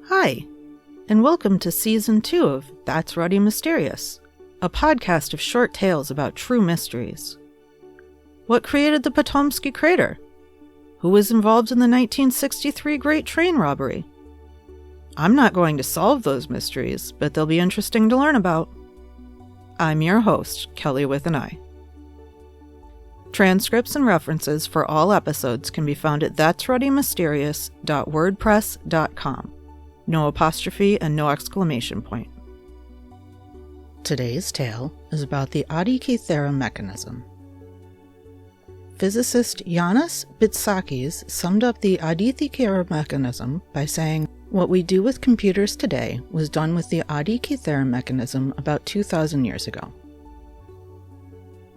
Hi, and welcome to Season 2 of That's Ruddy Mysterious, a podcast of short tales about true mysteries. What created the Potomsky Crater? Who was involved in the 1963 Great Train Robbery? I'm not going to solve those mysteries, but they'll be interesting to learn about. I'm your host, Kelly with an I. Transcripts and references for all episodes can be found at that'sruddymysterious.wordpress.com. No apostrophe and no exclamation point. Today's tale is about the Antikythera Mechanism. Physicist Yanis Bitsakis summed up the Antikythera Mechanism by saying, "What we do with computers today was done with the Antikythera Mechanism about 2,000 years ago."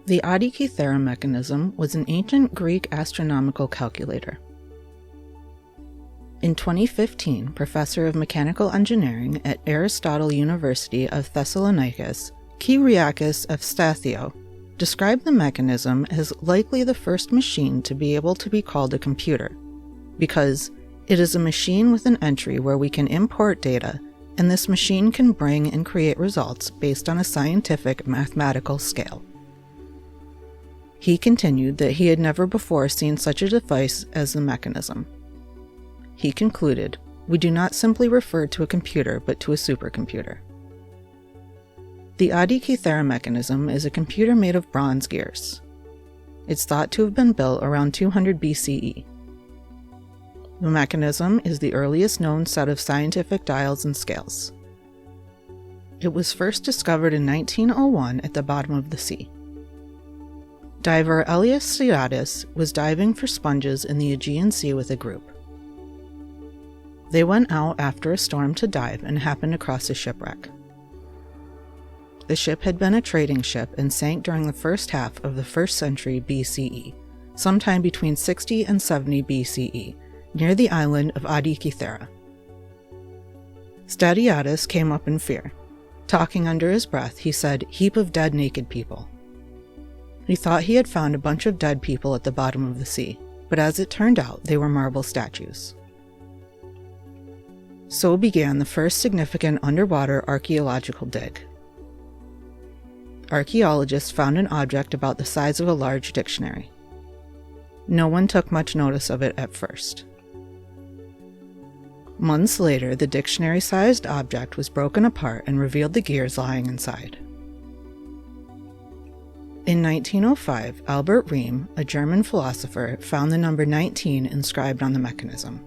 The Antikythera Mechanism was an ancient Greek astronomical calculator. In 2015, Professor of Mechanical Engineering at Aristotle University of Thessaloniki, Kyriakis Evstathio, described the mechanism as likely the first machine to be able to be called a computer, because it is a machine with an entry where we can import data, and this machine can bring and create results based on a scientific mathematical scale. He continued that he had never before seen such a device as the mechanism. He concluded, "We do not simply refer to a computer, but to a supercomputer." The Antikythera Mechanism is a computer made of bronze gears. It's thought to have been built around 200 BCE. The mechanism is the earliest known set of scientific dials and scales. It was first discovered in 1901 at the bottom of the sea. Diver Elias Sioudis was diving for sponges in the Aegean Sea with a group. They went out after a storm to dive and happened across a shipwreck. The ship had been a trading ship and sank during the first half of the 1st century BCE, sometime between 60 and 70 BCE, near the island of Antikythera. Sioudis came up in fear. Talking under his breath, he said, "Heap of dead naked people." He thought he had found a bunch of dead people at the bottom of the sea, but as it turned out, they were marble statues. So began the first significant underwater archaeological dig. Archaeologists found an object about the size of a large dictionary. No one took much notice of it at first. Months later, the dictionary-sized object was broken apart and revealed the gears lying inside. In 1905, Albert Riem, a German philosopher, found the number 19 inscribed on the mechanism.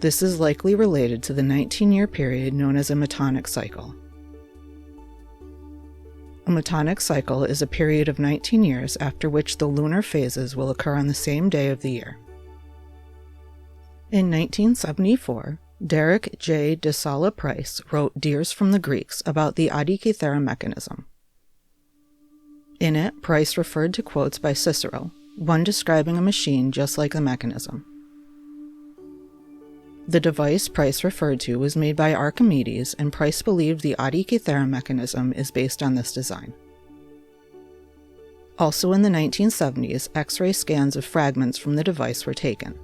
This is likely related to the 19-year period known as a Metonic cycle. A Metonic cycle is a period of 19 years after which the lunar phases will occur on the same day of the year. In 1974, Derek J. de Sala Price wrote Dears from the Greeks about the Antikythera Mechanism. In it, Price referred to quotes by Cicero, one describing a machine just like the mechanism. The device Price referred to was made by Archimedes, and Price believed the Antikythera Mechanism is based on this design. Also in the 1970s, X-ray scans of fragments from the device were taken.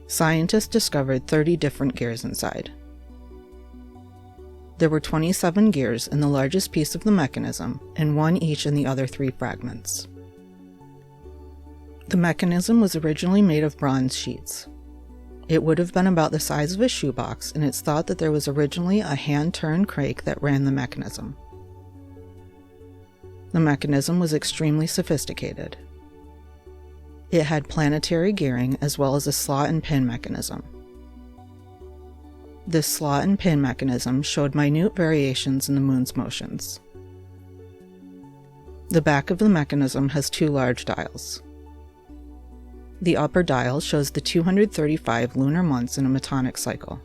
Scientists discovered 30 different gears inside. There were 27 gears in the largest piece of the mechanism, and one each in the other 3 fragments. The mechanism was originally made of bronze sheets. It would have been about the size of a shoebox, and it's thought that there was originally a hand-turned crank that ran the mechanism. The mechanism was extremely sophisticated. It had planetary gearing as well as a slot and pin mechanism. This slot and pin mechanism showed minute variations in the moon's motions. The back of the mechanism has 2 large dials. The upper dial shows the 235 lunar months in a Metonic cycle.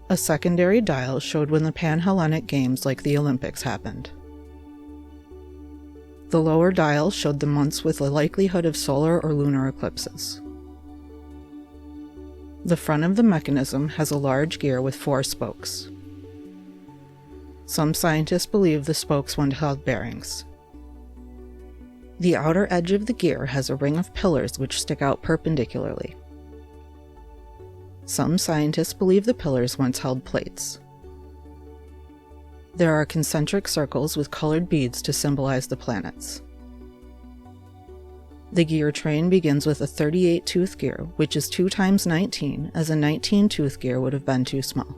A secondary dial showed when the Pan-Hellenic Games like the Olympics happened. The lower dial showed the months with a likelihood of solar or lunar eclipses. The front of the mechanism has a large gear with 4 spokes. Some scientists believe the spokes once held bearings. The outer edge of the gear has a ring of pillars which stick out perpendicularly. Some scientists believe the pillars once held plates. There are concentric circles with colored beads to symbolize the planets. The gear train begins with a 38-tooth gear, which is 2 times 19, as a 19-tooth gear would have been too small.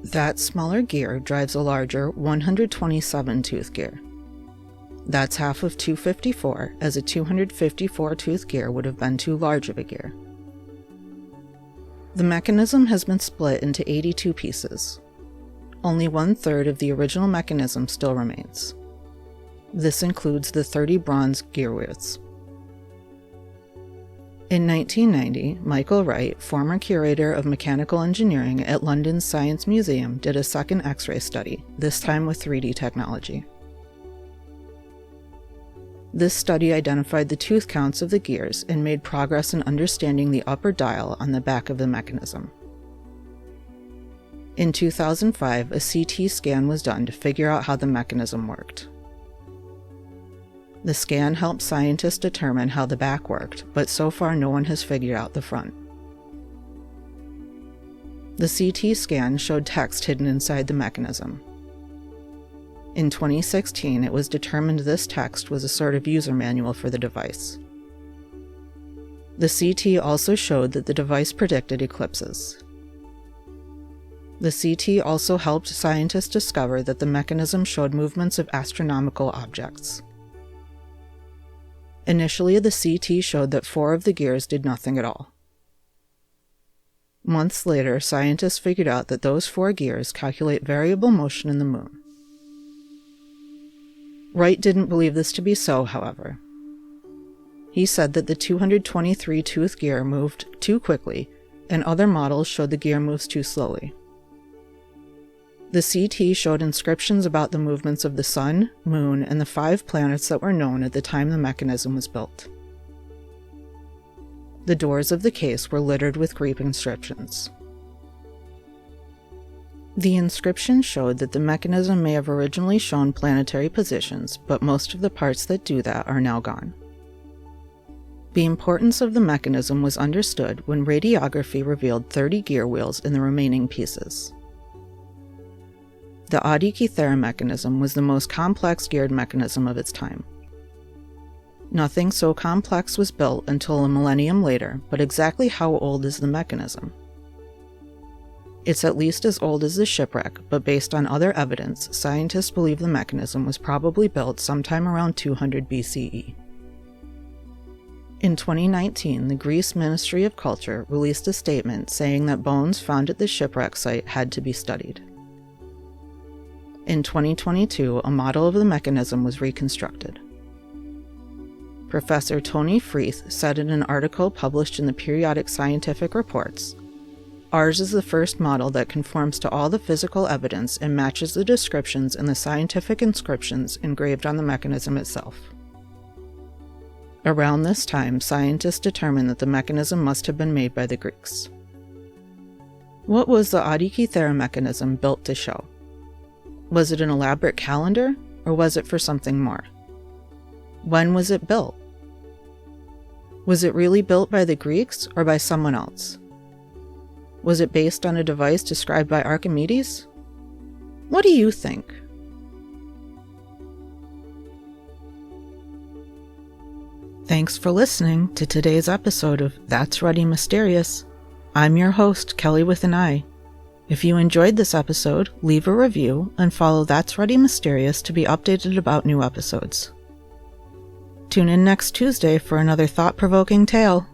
That smaller gear drives a larger 127-tooth gear. That's half of 254, as a 254-tooth gear would have been too large of a gear. The mechanism has been split into 82 pieces. Only 1/3 of the original mechanism still remains. This includes the 30 bronze gear wheels. In 1990, Michael Wright, former curator of mechanical engineering at London's Science Museum, did a second X-ray study, this time with 3D technology. This study identified the tooth counts of the gears and made progress in understanding the upper dial on the back of the mechanism. In 2005, a CT scan was done to figure out how the mechanism worked. The scan helped scientists determine how the back worked, but so far no one has figured out the front. The CT scan showed text hidden inside the mechanism. In 2016, it was determined this text was a sort of user manual for the device. The CT also showed that the device predicted eclipses. The CT also helped scientists discover that the mechanism showed movements of astronomical objects. Initially, the CT showed that 4 of the gears did nothing at all. Months later, scientists figured out that those 4 gears calculate variable motion in the moon. Wright didn't believe this to be so, however. He said that the 223-tooth gear moved too quickly, and other models showed the gear moves too slowly. The CT showed inscriptions about the movements of the Sun, Moon, and the 5 planets that were known at the time the mechanism was built. The doors of the case were littered with Greek inscriptions. The inscription showed that the mechanism may have originally shown planetary positions, but most of the parts that do that are now gone. The importance of the mechanism was understood when radiography revealed 30 gear wheels in the remaining pieces. The Antikythera Mechanism was the most complex geared mechanism of its time. Nothing so complex was built until a millennium later, but exactly how old is the mechanism? It's at least as old as the shipwreck, but based on other evidence, scientists believe the mechanism was probably built sometime around 200 BCE. In 2019, the Greece Ministry of Culture released a statement saying that bones found at the shipwreck site had to be studied. In 2022, a model of the mechanism was reconstructed. Professor Tony Freeth said in an article published in the periodic Scientific Reports, "Ours is the first model that conforms to all the physical evidence and matches the descriptions in the scientific inscriptions engraved on the mechanism itself." Around this time, scientists determined that the mechanism must have been made by the Greeks. What was the Antikythera mechanism built to show? Was it an elaborate calendar, or was it for something more? When was it built? Was it really built by the Greeks or by someone else? Was it based on a device described by Archimedes? What do you think? Thanks for listening to today's episode of That's Ruddy Mysterious. I'm your host, Kelly with an I. If you enjoyed this episode, leave a review and follow That's Ruddy Mysterious to be updated about new episodes. Tune in next Tuesday for another thought-provoking tale.